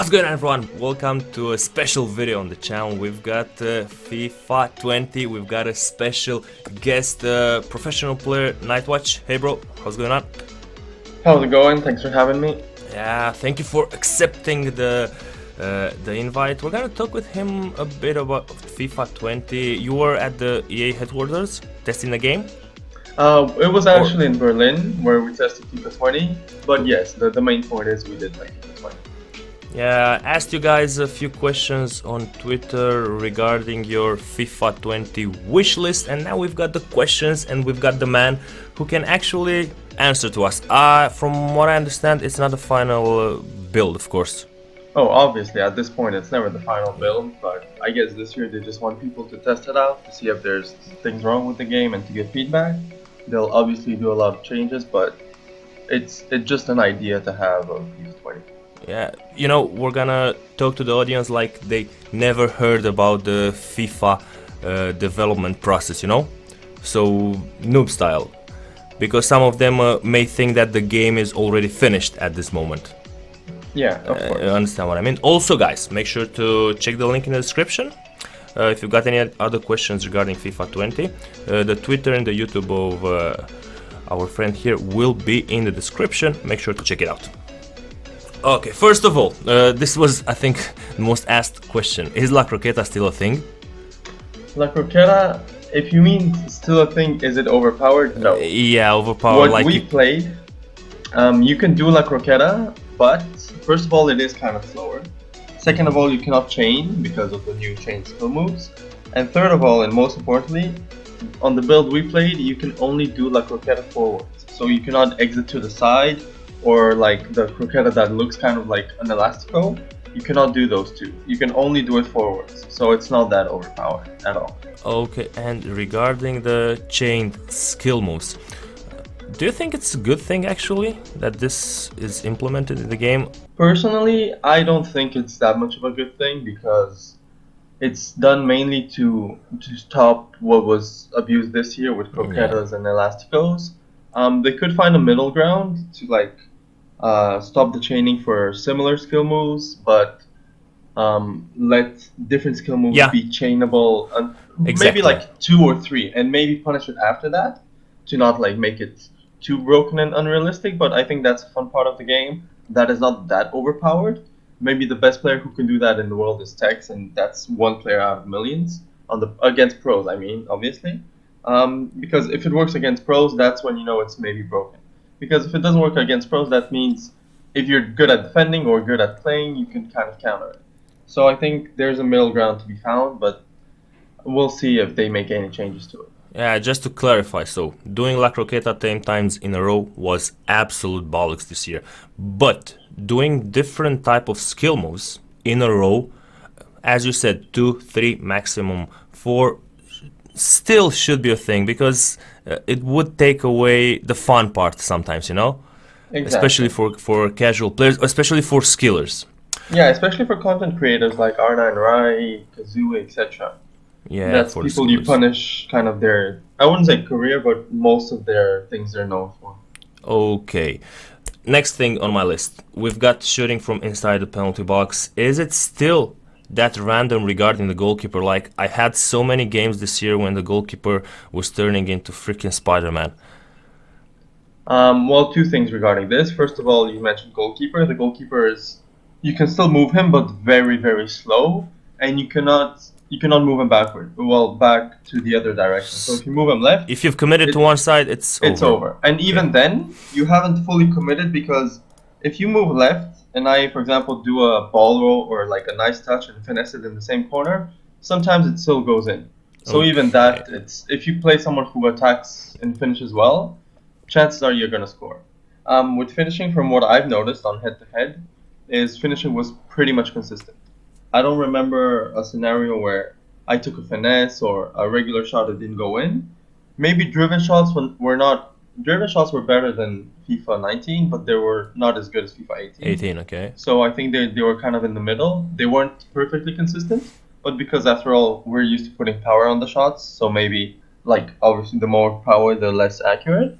What's going on, everyone? Welcome to a special video on the channel. We've got FIFA 20. We've got a special guest, professional player, Nightwatch. Hey bro, how's going on? How's it going? Thanks for having me. Yeah, thank you for accepting the invite. We're gonna talk with him a bit about FIFA 20. You were at the EA headquarters testing the game? It was actually in Berlin where we tested FIFA 20, but yes, the main point is we did like FIFA 20. Yeah, I asked you guys a few questions on Twitter regarding your FIFA 20 wish list, and now we've got the questions and we've got the man who can actually answer to us. From what I understand, it's not the final build, of course. Oh, obviously, at this point it's never the final build, but I guess this year they just want people to test it out, to see if there's things wrong with the game and to get feedback. They'll obviously do a lot of changes, but it's just an idea to have of FIFA 20. Yeah, you know, we're gonna talk to the audience like they never heard about the FIFA development process, you know? So, noob style. Because some of them may think that the game is already finished at this moment. Yeah, of course. You understand what I mean? Also, guys, make sure to check the link in the description. If you've got any other questions regarding FIFA 20, the Twitter and the YouTube of our friend here will be in the description. Make sure to check it out. Okay, first of all, this was, I think, the most asked question. Is La Croqueta still a thing? La Croqueta, if you mean still a thing, is it overpowered? No. Yeah, overpowered. What we played, you can do La Croqueta, but first of all, it is kind of slower. Second of all, you cannot chain because of the new chain skill moves. And third of all, and most importantly, on the build we played, you can only do La Croqueta forwards. So you cannot exit to the side, or like the croqueta that looks kind of like an elastico. You cannot do those two. You can only do it forwards, so it's not that overpowered at all. Okay, and regarding the chained skill moves, do you think it's a good thing actually that this is implemented in the game? Personally, I don't think it's that much of a good thing because it's done mainly to stop what was abused this year with croquetas and elasticos. They could find a middle ground to like stop the chaining for similar skill moves, but let different skill moves be chainable. Maybe like 2 or 3, and maybe punish it after that to not like make it too broken and unrealistic. But I think that's a fun part of the game that is not that overpowered. Maybe the best player who can do that in the world is Tex, and that's one player out of millions against pros. I mean, obviously, because if it works against pros, that's when you know it's maybe broken. Because if it doesn't work against pros, that means if you're good at defending or good at playing, you can kind of counter it. So I think there's a middle ground to be found, but we'll see if they make any changes to it. Yeah, just to clarify, so doing La Croqueta 10 times in a row was absolute bollocks this year. But doing different type of skill moves in a row, as you said, 2, 3, maximum 4, still should be a thing, because it would take away the fun part sometimes, you know? Exactly. Especially for casual players, especially for skillers. Yeah, especially for content creators like R9 Rai, Kazoo, etc. Yeah, that's people you punish kind of their, I wouldn't say career, but most of their things they're known for. Okay. Next thing on my list, we've got shooting from inside the penalty box. Is it still that random regarding the goalkeeper? Like, I had so many games this year when the goalkeeper was turning into freaking Spider-Man. Well, 2 things regarding this. First of all, you mentioned goalkeeper. The goalkeeper is, you can still move him, but very, very slow, and you cannot move him backward. Well, back to the other direction. So if you move him left, if you've committed to one side, it's over. And even then, you haven't fully committed, because if you move left and I, for example, do a ball roll or like a nice touch and finesse it in the same corner, sometimes it still goes in. So even that, it's, if you play someone who attacks and finishes well, chances are you're gonna score. With finishing, from what I've noticed on head-to-head, is finishing was pretty much consistent. I don't remember a scenario where I took a finesse or a regular shot that didn't go in. Maybe driven shots were better than FIFA 19, but they were not as good as FIFA 18. 18, okay. So I think they were kind of in the middle. They weren't perfectly consistent, but because after all, we're used to putting power on the shots, so maybe, like, obviously the more power, the less accurate.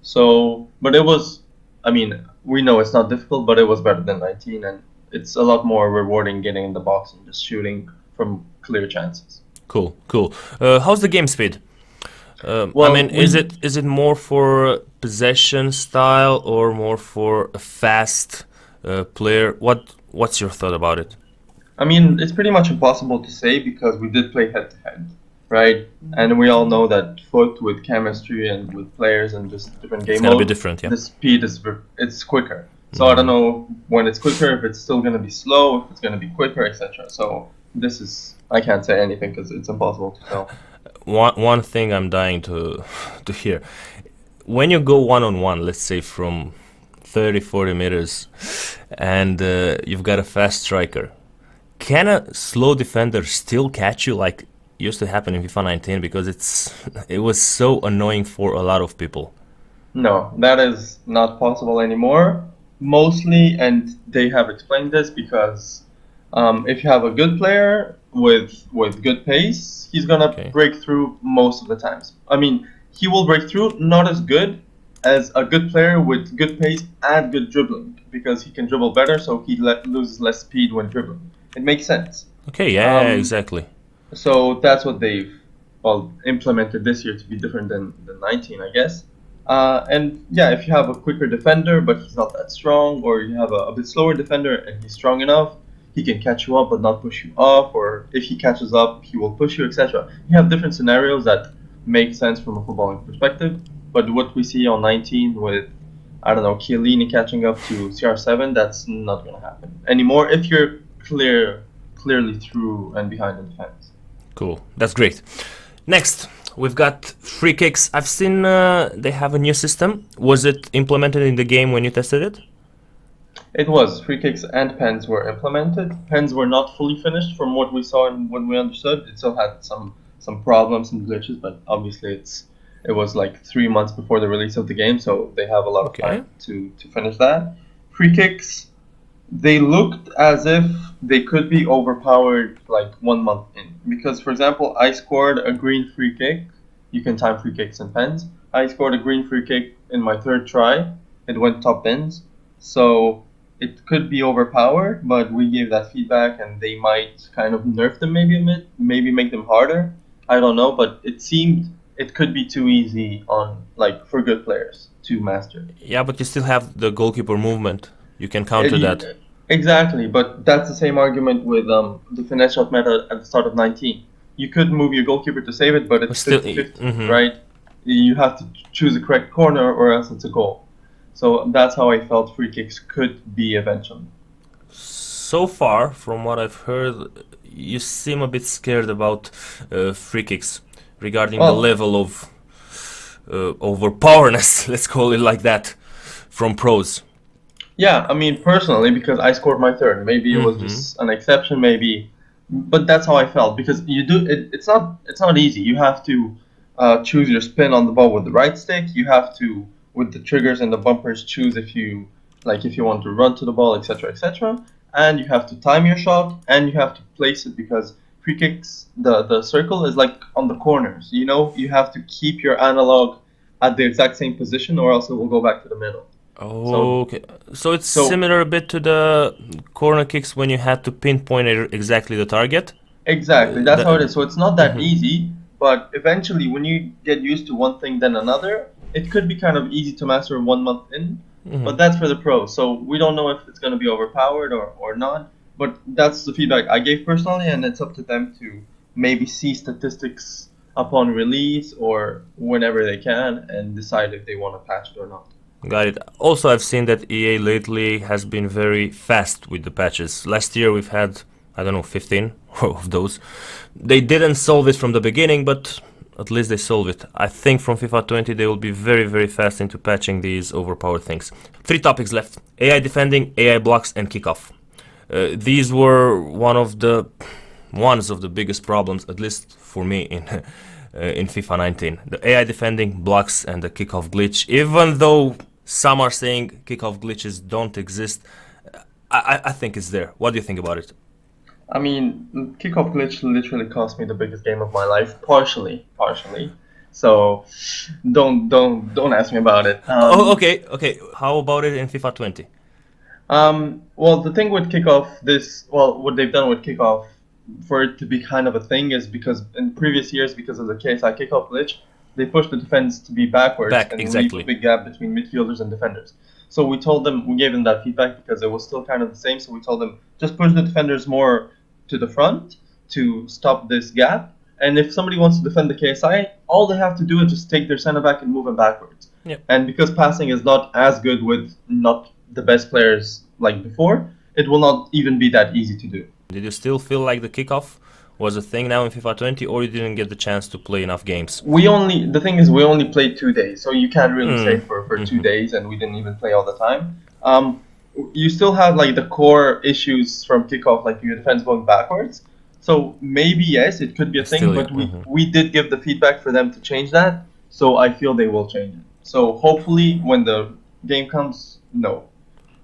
So, but it was, I mean, we know it's not difficult, but it was better than 19, and it's a lot more rewarding getting in the box and just shooting from clear chances. Cool, cool. How's the game speed? I Well, mean, is it more for possession style or more for a fast player? What's your thought about it? I mean, it's pretty much impossible to say because we did play head to head, right? And we all know that foot with chemistry and with players and just different It's game gonna be mode, different, yeah. the speed is it's quicker. So I don't know when it's quicker if it's still gonna be slow, if it's gonna be quicker, etc. So this is I can't say anything because it's impossible to tell. One thing I'm dying to hear. When you go one on one, let's say from 30, 40 meters, and you've got a fast striker, can a slow defender still catch you like used to happen in FIFA 19? Because it was so annoying for a lot of people. No, that is not possible anymore. Mostly, and they have explained this because if you have a good player with good pace, he's gonna Okay. break through most of the times. I mean, he will break through not as good as a good player with good pace and good dribbling because he can dribble better, so he loses less speed when dribbling. It makes sense. Okay, yeah, Um, exactly. so that's what they've well implemented this year to be different than 19, I guess. And yeah, if you have a quicker defender but he's not that strong, or you have a bit slower defender and he's strong enough, he can catch you up but not push you off. Or if he catches up, he will push you, etc. You have different scenarios that make sense from a footballing perspective. But what we see on 19 with I don't know Chiellini catching up to CR7, that's not going to happen anymore if you're clearly through and behind the defense. Cool. That's great. Next, we've got free kicks. I've seen they have a new system. Was it implemented in the game when you tested it? It was. Free kicks and pens were implemented. Pens were not fully finished from what we saw and what we understood. It still had some problems, some glitches, but obviously it was like 3 months before the release of the game, so they have a lot of Okay. time to finish that. Free kicks, they looked as if they could be overpowered like 1 month in. Because for example, I scored a green free kick. You can time free kicks and pens. I scored a green free kick in my third try. It went top bins. So it could be overpowered, but we gave that feedback and they might kind of nerf them maybe a bit, maybe make them harder. I don't know, but it seemed it could be too easy on like for good players to master. Yeah, but you still have the goalkeeper movement. You can counter that. Exactly, but that's the same argument with the finesse shot meta at the start of 19. You could move your goalkeeper to save it, but But it's still, 50-50, mhm. right? You have to choose a correct corner or else it's a goal. So that's how I felt free kicks could be eventually. So far, from what I've heard, you seem a bit scared about free kicks regarding the Well, level of overpowerness, let's call it like that, from pros. yeah, I mean personally because I scored my third. Maybe it was Hmm. just an exception, maybe, but that's how I felt because you do it. It's not easy. You have to choose your spin on the ball with the right stick. You have to with the triggers and the bumpers choose if you want to run to the ball, etc., etc. And you have to time your shot and you have to place it because free kicks the circle is like on the corners. You have to keep your analog at the exact same position or else it will go back to the middle. So Okay, so it's so similar a bit to the corner kicks when you had to pinpoint exactly the target. exactly, that's how it The, is. So it's not that mhm, easy, but eventually, when you get used to one thing then another, it could be kind of easy to master 1 month in. But mhm. that's for the pros. So we don't know if it's going to be overpowered or not. But that's the feedback I gave personally, and it's up to them to maybe see statistics upon release or whenever they can and decide if they want to patch it or not. Got it. Also, I've seen that EA lately has been very fast with the patches. Last year we've had, I don't know, 15 of those. They didn't solve it from the beginning, but at least they solved it. I think from FIFA 20 they will be very, very fast into patching these overpowered things. Three topics left: AI defending, AI blocks, and kickoff. These were ones of the biggest problems, at least for me, in FIFA 19. The AI defending, blocks, and the kickoff glitch. Even though some are saying kickoff glitches don't exist, I think it's there. What do you think about it? I mean, kickoff glitch literally cost me the biggest game of my life, partially. So don't ask me about it. Oh, okay, okay. How about it in FIFA 20? Well, the thing with kickoff, what they've done with kickoff, for it to be kind of a thing, is because in previous years, because of the KSI kickoff glitch, they pushed the defense to be backwards Back, and leave a exactly. big gap between midfielders and defenders. So we gave them that feedback because it was still kind of the same. So we told them just push the defenders more to the front to stop this gap. And if somebody wants to defend the KSI, all they have to do is just take their center back and move him backwards. Yep. And because passing is not as good with not the best players like before, it will not even be that easy to do. Did you still feel like the kickoff was a thing now in FIFA 20, or you didn't get the chance to play enough games? The thing is, we only played 2 days, so you can't really say Mm. for Hmm. 2 days, and we didn't even play all the time. You still have like the core issues from kickoff, like your defense going backwards. So maybe yes, it could be a thing, Still, yeah. but we did give the feedback for them to change that. So I feel they will change it. So hopefully, when the game comes, no,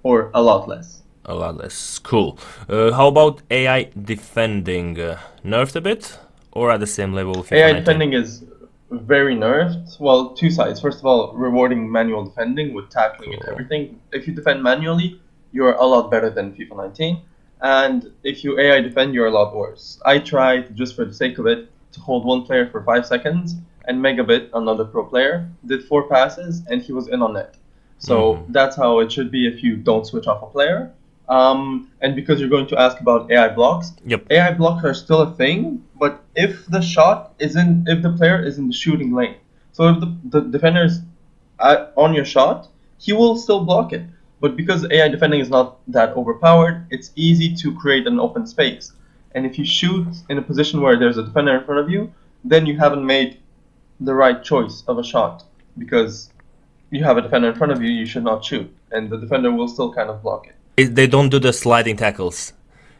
or a lot less. A lot less. Cool. How about AI defending? Nerfed a bit, or at the same level with FIFA AI 19? defending is very nerfed. Well, two sides. First of all, rewarding manual defending with tackling and Cool. everything. If you defend manually, you're a lot better than FIFA 19. And if you AI defend, you're a lot worse. I tried, just for the sake of it, to hold one player for 5 seconds, and Megabit, another pro player, did 4 passes, and he was in on net. So that's how it should be if you don't switch off a player. And because you're going to ask about AI blocks, Yep. AI blocks are still a thing, but if if the player is in the shooting lane, so if the defender is on your shot, he will still block it. But because AI defending is not that overpowered, it's easy to create an open space. And if you shoot in a position where there's a defender in front of you, then you haven't made the right choice of a shot because you have a defender in front of you, you should not shoot, and the defender will still kind of block it. They don't do the sliding tackles.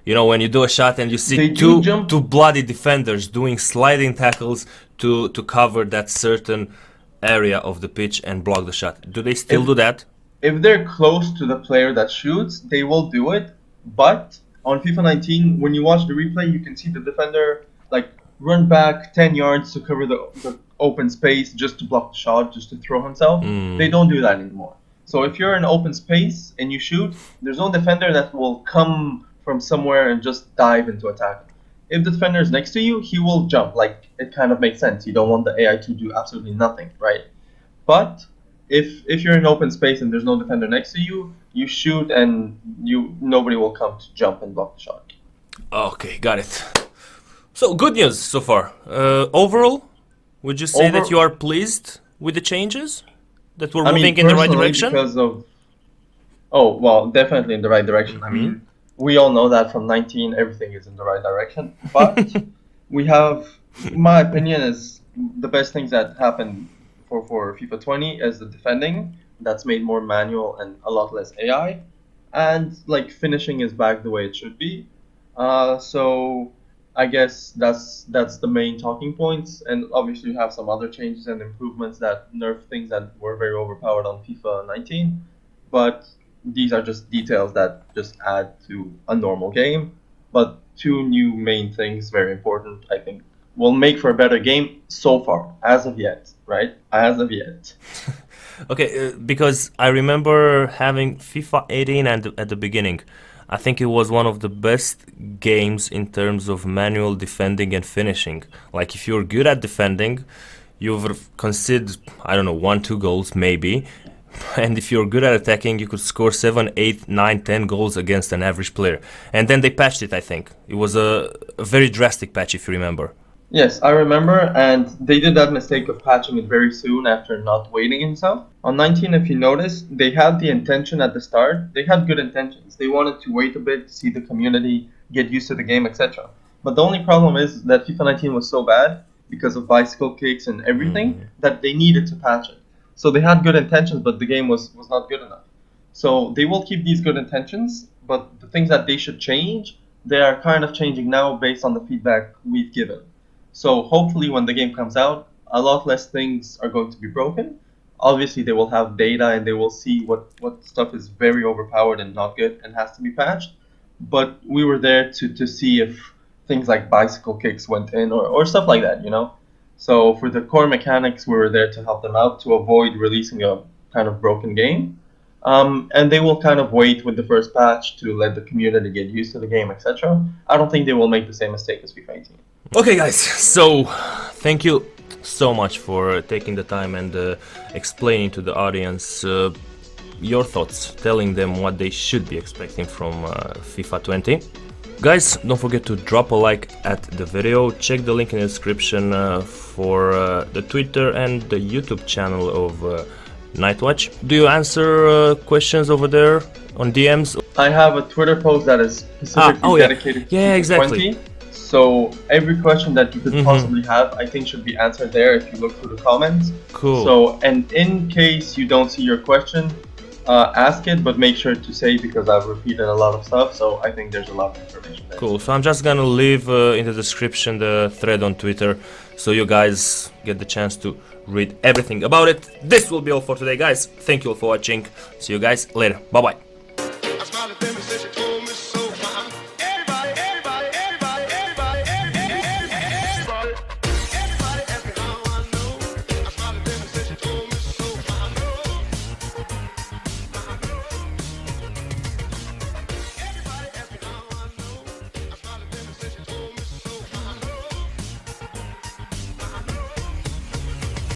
You know, when you do a shot and you see They do two jump. bloody defenders doing sliding tackles to cover that certain area of the pitch and block the shot. Do they still If do that? if they're close to the player that shoots, they will do it. But on FIFA 19, when you watch the replay, you can see the defender like run back 10 yards to cover the open space just to block the shot, just to throw himself. They don't do that anymore. So if you're in open space and you shoot, there's no defender that will come from somewhere and just dive into a tackle. If the defender is next to you, he will jump. Like it kind of makes sense. You don't want the AI to do absolutely nothing, right? But if you're in open space and there's no defender next to you, you shoot and nobody will come to jump and block the shot. Okay, got it. So good news so far. Overall, would you say that Over, you are pleased with the changes? That we're I moving mean, in the right personally, direction? because of oh well, definitely in the right direction. I mean, we all know that from 19, everything is in the right direction. But we have, my opinion is the best things that happened for FIFA 20 is the defending that's made more manual and a lot less AI, and like finishing is back the way it should be. So I guess that's the main talking points, and obviously you have some other changes and improvements that nerf things that were very overpowered on FIFA 19, but these are just details that just add to a normal game. But two new main things, very important, I think, will make for a better game so far, as of yet, right? As of yet. Okay, because I remember having FIFA 18 at the beginning. I think it was one of the best games in terms of manual defending and finishing. Like, if you're good at defending, you've conceded, I don't know, 1, 2 goals maybe. And if you're good at attacking, you could score 7, 8, 9, 10 goals against an average player. And then they patched it, I think. It was a very drastic patch, if you remember. Yes, I remember, and they did that mistake of patching it very soon after not waiting himself. On 19, if you notice, they had the intention at the start. They had good intentions. They wanted to wait a bit, see the community, get used to the game, etc. But the only problem is that FIFA 19 was so bad because of bicycle kicks and everything that they needed to patch it. So they had good intentions, but the game was not good enough. So they will keep these good intentions, but the things that they should change, they are kind of changing now based on the feedback we've given. So hopefully, when the game comes out, a lot less things are going to be broken. Obviously, they will have data and they will see what stuff is very overpowered and not good and has to be patched. But we were there to see if things like bicycle kicks went in or stuff like that, you know? So for the core mechanics, we were there to help them out to avoid releasing a kind of broken game. And they will kind of wait with the first patch to let the community get used to the game, etc. I don't think they will make the same mistake as FIFA 18. Okay, guys, so thank you so much for taking the time and explaining to the audience your thoughts, telling them what they should be expecting from FIFA 20. Guys, don't forget to drop a like at the video, check the link in the description for the Twitter and the YouTube channel of Nightwatch. Do you answer questions over there on DMs? I have a Twitter post that is specifically dedicated to FIFA exactly. 20. So every question that you could possibly have, I think should be answered there if you look through the comments. Cool. So, and in case you don't see your question, ask it, but make sure to say, because I've repeated a lot of stuff, so I think there's a lot of information there. Cool, so I'm just gonna leave in the description the thread on Twitter, so you guys get the chance to read everything about it. This will be all for today, guys. Thank you all for watching. See you guys later. Bye bye.